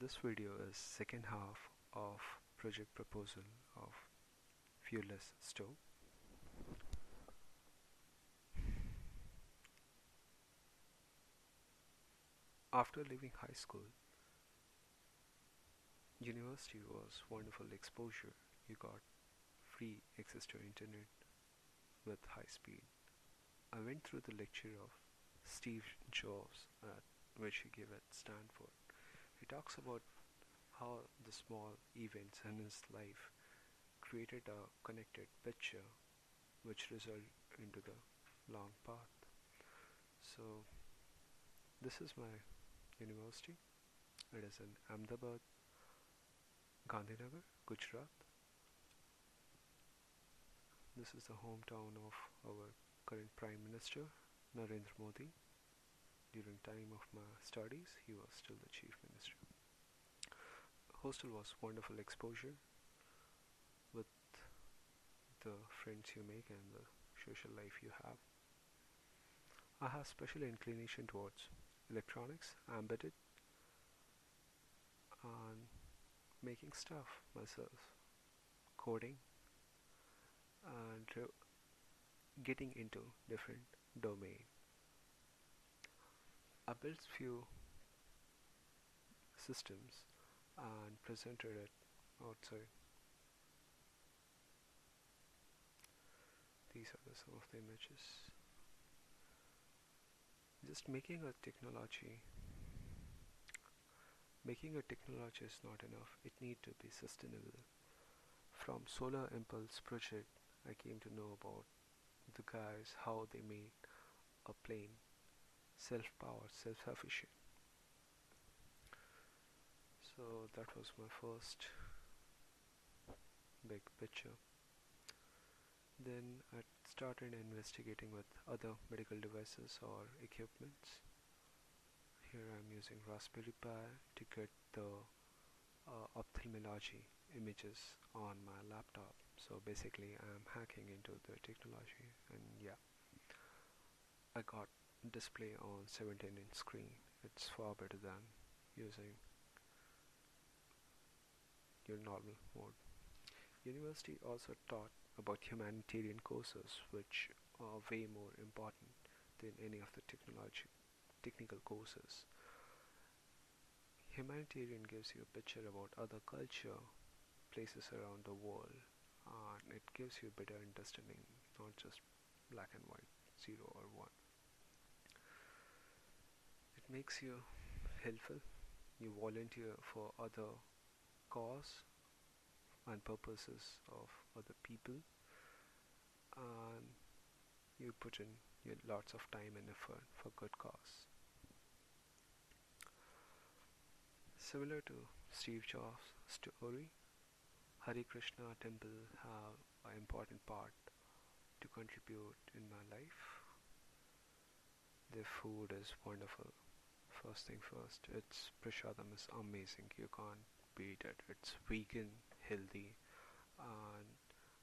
This video is second half of project proposal of fuelless stove. After leaving high school, university was wonderful exposure. You got free access to internet with high speed. I went through the lecture of Steve Jobs at which he gave at Stanford. He talks about how the small events in his life created a connected picture which resulted into the long path. So this is my university. It is in Ahmedabad, Gandhinagar, Gujarat. This is the hometown of our current Prime Minister, Narendra Modi. During time of my studies, he was still the Chief Minister. Hostel was wonderful exposure with the friends you make and the social life you have. I have special inclination towards electronics, embedded, and making stuff myself, coding, and getting into different domain. I built few systems and presented it outside. These are some of the images. Just making a technology is not enough. It need to be sustainable. From Solar Impulse project, I came to know about the guys how they made a plane self-powered, self-sufficient. So that was my first big picture. Then I started investigating with other medical devices or equipments. Here I'm using Raspberry Pi to get the ophthalmology images on my laptop. So basically I'm hacking into the technology, and yeah, I got display on 17-inch screen. It's far better than using your normal mode. University also taught about humanitarian courses, which are way more important than any of the technical courses. Humanitarian gives you a picture about other culture, places around the world, and it gives you a better understanding, not just black and white, 0 or 1. It makes you helpful. You volunteer for other cause and purposes of other people, and you put in your lots of time and effort for good cause. Similar to Steve Jobs' story, Hare Krishna temple have an important part to contribute in my life. Their food is wonderful. First thing first, its prashadam is amazing. You can't beat it. It's vegan, healthy, and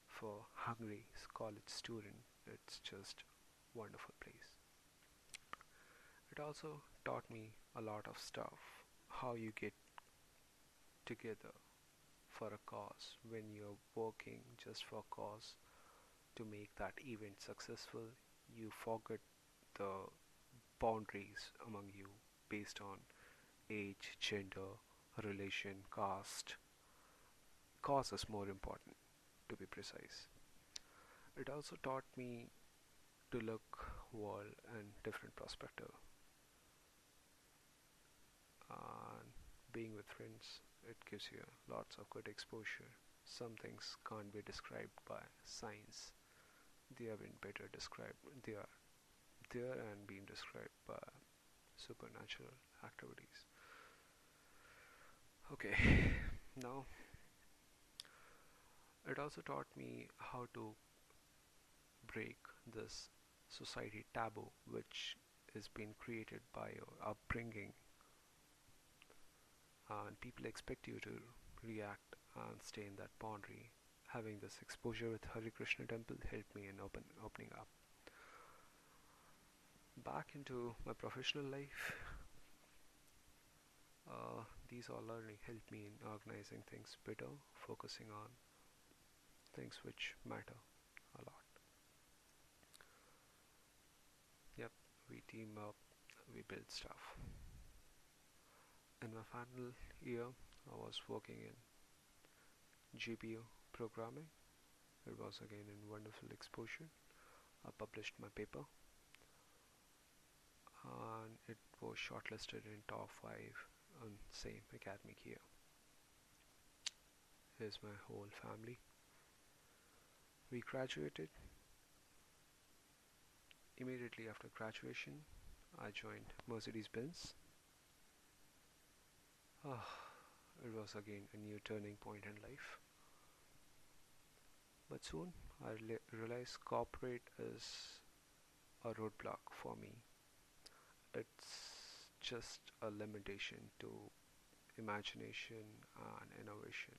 for hungry college student, it's just wonderful place. It also taught me a lot of stuff. How you get together for a cause when you're working just for a cause to make that event successful. You forget the boundaries among you based on age, gender, relation, caste. Cause is more important, to be precise. It also taught me to look world in different perspective, and being with friends, it gives you lots of good exposure. Some things can't be described by science. They have been better described. They are there and being described by supernatural activities. Okay, now it also taught me how to break this society taboo which is being created by your upbringing, and people expect you to react and stay in that boundary. Having this exposure with Hare Krishna temple helped me in opening up. Back into my professional life, these all learning helped me in organizing things better, focusing on things which matter a lot. Yep, we team up, we build stuff. In my final year, I was working in GPU programming. It was again a wonderful exposure. I published my paper and it was shortlisted in top 5 on same academic year. Here's my whole family. We graduated. Immediately after graduation, I joined Mercedes-Benz. Ah, it was again a new turning point in life. But soon I realized corporate is a roadblock for me. It's just a limitation to imagination and innovation.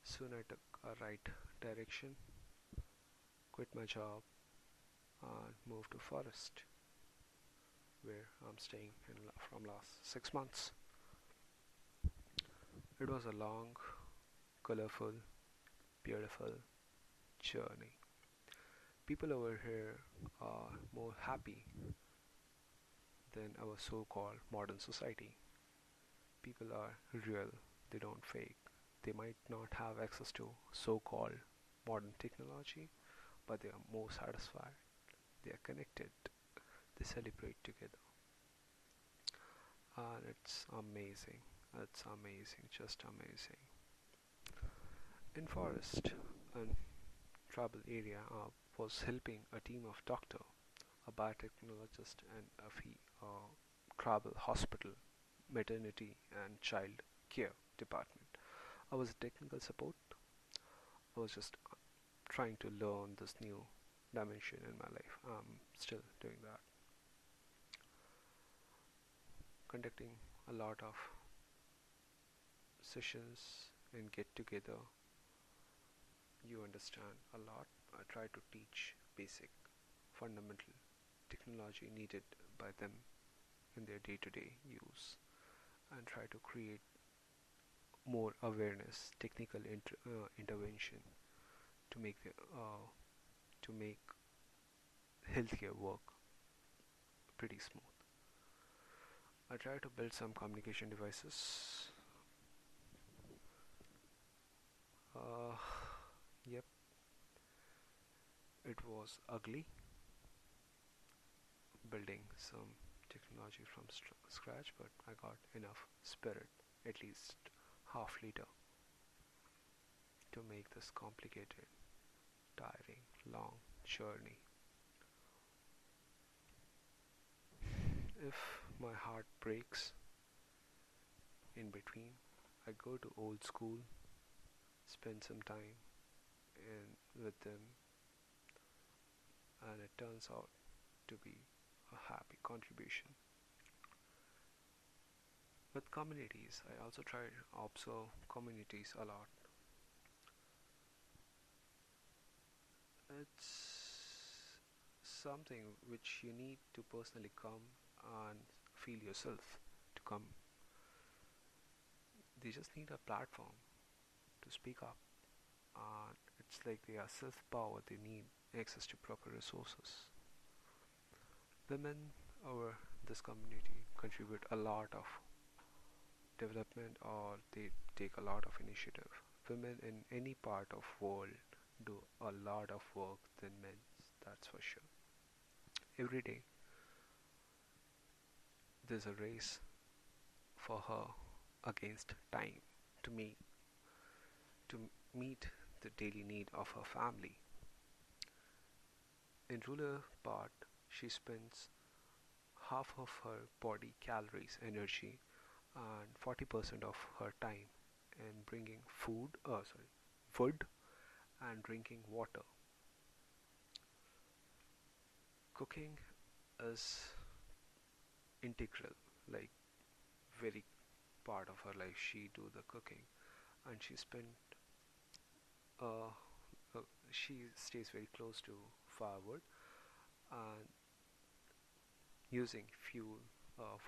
Soon I took a right direction, quit my job, and moved to forest, where I'm staying from last 6 months. It was a long, colorful, beautiful journey. People over here are more happy than our so-called modern society. People are real, they don't fake. They might not have access to so-called modern technology, but they are more satisfied. They are connected. They celebrate together. And it's amazing. It's amazing, just amazing. In forest and tribal area, I was helping a team of doctor, a biotechnologist, and a tribal hospital, maternity and child care department. I was a technical support. I was just trying to learn this new dimension in my life. I'm still doing that. Conducting a lot of sessions and get together. You understand a lot. I try to teach basic, fundamental technology needed by them in their day-to-day use, and try to create more awareness, technical intervention to to make healthcare work pretty smooth. I try to build some communication devices. Uh, yep, it was ugly building some technology from scratch, but I got enough spirit, at least half liter, to make this complicated, tiring, long journey. If my heart breaks in between, I go to old school, spend some time with them, and it turns out to be a happy contribution. With communities, I also try to observe communities a lot. It's something which you need to personally come and feel yourself to come. They just need a platform to speak up, and it's like they are self-powered. They need access to proper resources. Women over this community contribute a lot of development, or they take a lot of initiative. Women in any part of world do a lot of work than men, that's for sure. Every day there's a race for her against time to meet to meet the daily need of her family. In rural part, she spends half of her body calories, energy, and 40% of her time in bringing wood and drinking water. Cooking is integral, like very part of her life. She do the cooking, and uh, she stays very close to firewood, and using fuel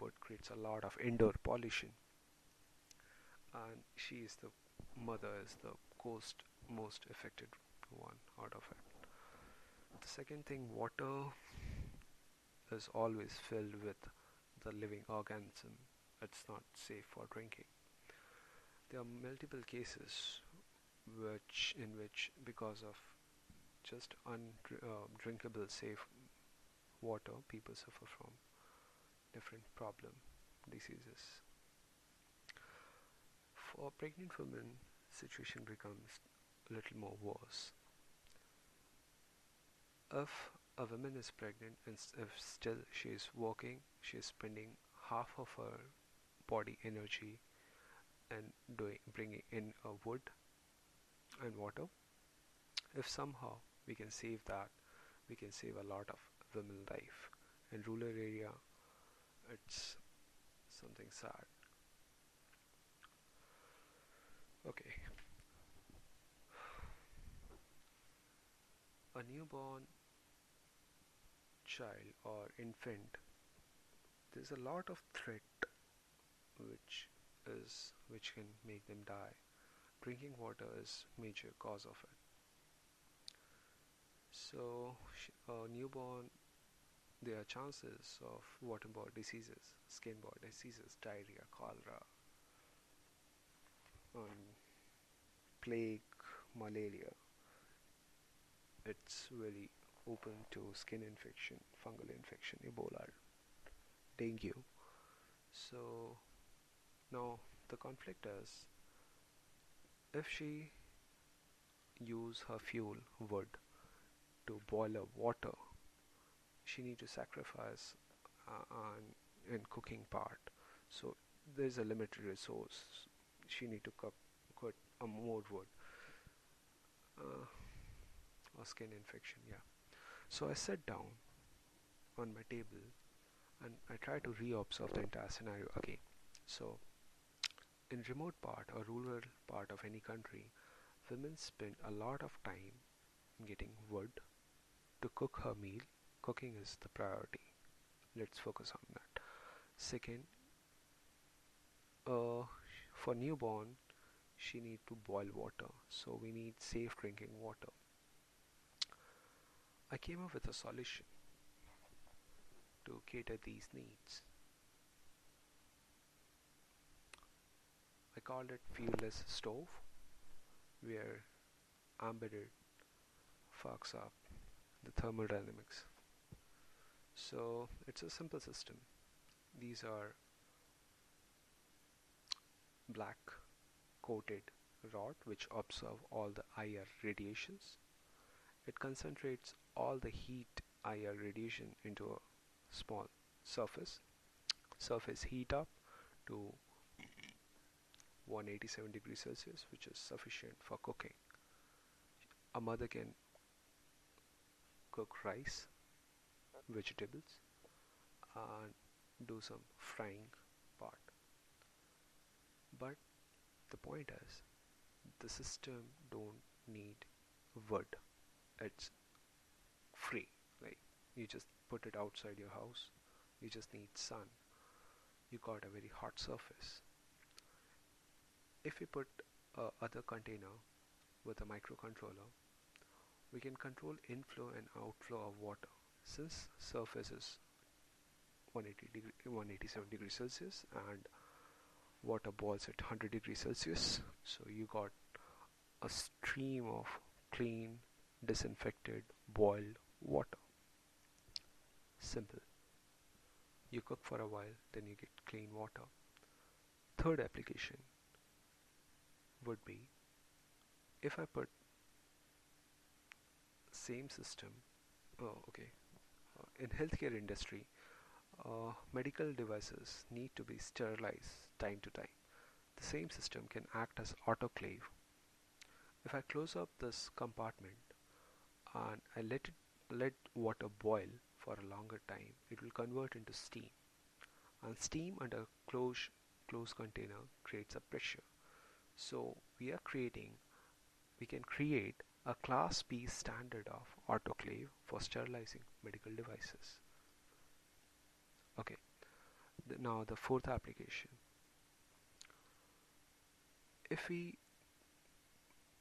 wood creates a lot of indoor pollution. and she is the mother is the most affected one out of it. The second thing, water is always filled with the living organism. It's not safe for drinking. There are multiple cases in which because of just undrinkable safe water, people suffer from different problem diseases. For pregnant women, situation becomes a little more worse. If a woman is pregnant and if still she is working, she is spending half of her body energy and doing bringing in wood and water. If somehow we can save that, we can save a lot of women life. In rural area, it's something sad. Okay, a newborn child or infant, there's a lot of threat which can make them die. Drinking water is major cause of it. So, newborn, there are chances of waterborne diseases, skin-borne diseases, diarrhea, cholera, plague, malaria. It's really open to skin infection, fungal infection, Ebola, dengue. So now the conflict is, if she use her fuel wood to boil her water, she need to sacrifice in cooking part. So there's a limited resource. She need to cook a more wood uh, or skin infection. Yeah. So I sat down on my table and I try to re-observe the entire scenario again. So in remote part or rural part of any country, women spend a lot of time getting wood to cook her meal. Cooking is the priority. Let's focus on that. Second, uh, for newborn, she need to boil water. So we need safe drinking water. I came up with a solution to cater these needs. I called it fuelless stove, where embedded fucks up the thermodynamics. So it's a simple system. These are black coated rod which absorb all the IR radiations. It concentrates all the heat IR radiation into a small surface. Surface heat up to 187 degrees Celsius, which is sufficient for cooking. A mother can cook rice, vegetables, and do some frying part. But the point is, the system don't need wood. It's free. Like, you just put it outside your house. You just need sun. You got a very hot surface. If we put a other container with a microcontroller, we can control inflow and outflow of water. Since surface is 187 degrees Celsius and water boils at 100 degrees Celsius, so you got a stream of clean, disinfected, boiled water. Simple. You cook for a while, then you get clean water. Third application would be, if I put same system, okay, in healthcare industry, medical devices need to be sterilized time to time. The same system can act as autoclave. If I close up this compartment and I let water boil for a longer time, it will convert into steam. And steam under closed container creates a pressure. So we can create a class B standard of autoclave for sterilizing medical devices. Okay, now the fourth application. If we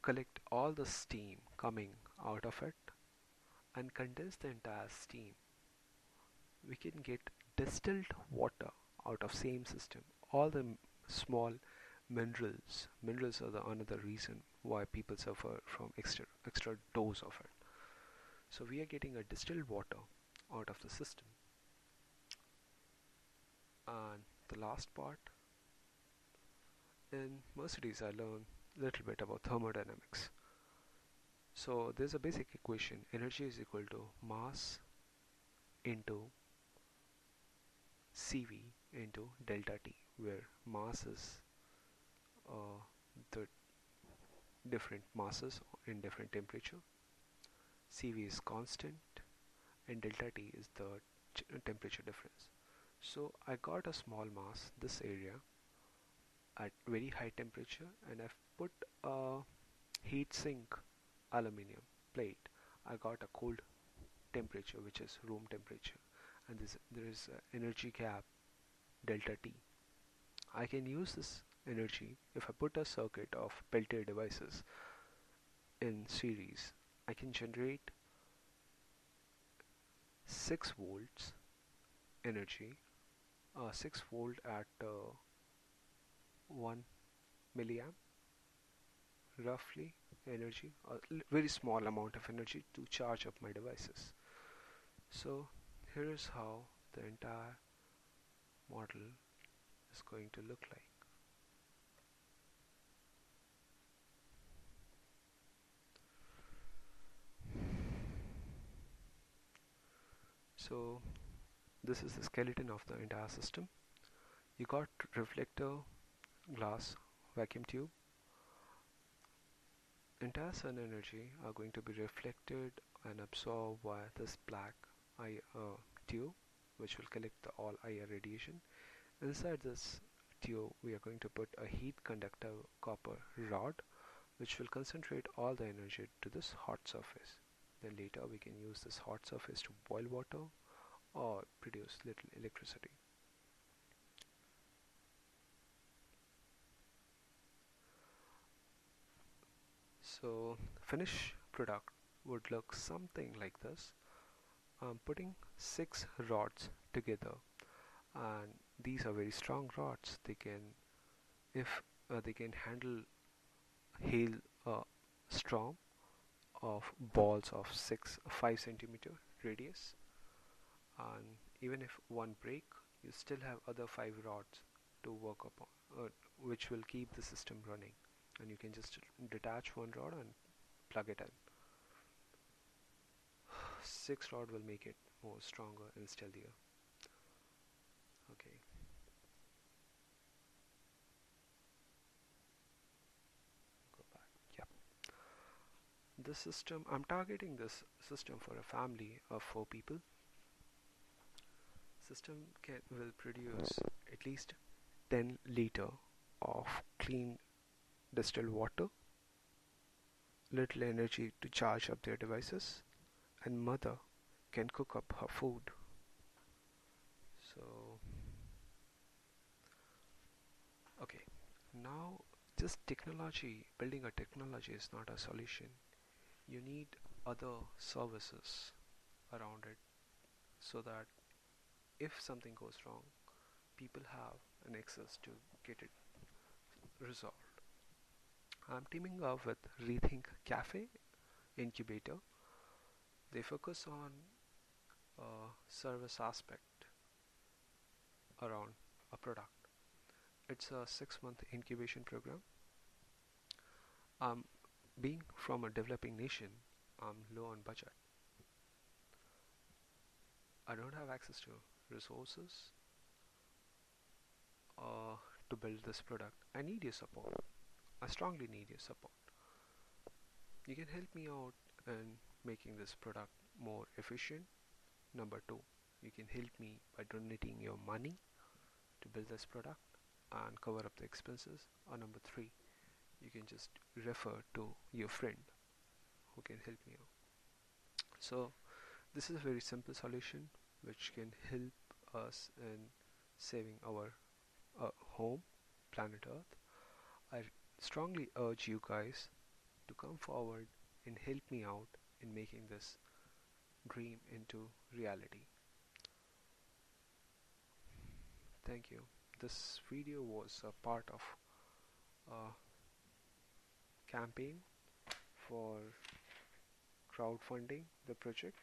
collect all the steam coming out of it and condense the entire steam, we can get distilled water out of same system. All the small minerals are the another reason why people suffer from extra dose of it. So we are getting a distilled water out of the system. And the last part, in Mercedes I learned a little bit about thermodynamics. So there's a basic equation: energy is equal to mass into CV into delta T, where mass is uh, the different masses in different temperature, CV is constant, and delta T is the temperature difference. So I got a small mass, this area, at very high temperature, and I've put a heat sink aluminium plate. I got a cold temperature, which is room temperature, and there is energy gap delta T. I can use this energy if I put a circuit of Peltier devices in series. I can generate 6 volts energy, 6 volt at 1 milliamp roughly energy, a very small amount of energy to charge up my devices. So here is how the entire model is going to look like. So this is the skeleton of the entire system. You got reflector, glass, vacuum tube. Entire sun energy are going to be reflected and absorbed via this black tube, which will collect the all IR radiation. Inside this tube we are going to put a heat conductor copper rod, which will concentrate all the energy to this hot surface. Then later we can use this hot surface to boil water or produce little electricity. So finished product would look something like this. I'm putting 6 rods together, and these are very strong rods. They can, if they can handle hail storm of balls of 5 centimeter radius, and even if one break, you still have other 5 rods to work upon, which will keep the system running, and you can just detach one rod and plug it in. 6 rod will make it more stronger and steadier. Okay. Go back. Yep. This system, I'm targeting this system for a family of 4 people. System will produce at least 10 liter of clean distilled water, little energy to charge up their devices, and mother can cook up her food. So okay, now just technology, building a technology is not a solution. You need other services around it, so that if something goes wrong, people have an access to get it resolved. I'm teaming up with Rethink Cafe Incubator. They focus on service aspect around a product. It's a 6-month incubation program. Being from a developing nation, I'm low on budget. I don't have access to resources to build this product. I need your support. I strongly need your support. You can help me out in making this product more efficient. Number 2, you can help me by donating your money to build this product and cover up the expenses. Or number 3, you can just refer to your friend who can help me out. So this is a very simple solution which can help us in saving our home, planet Earth. I strongly urge you guys to come forward and help me out in making this dream into reality. Thank you. This video was a part of a campaign for crowdfunding the project,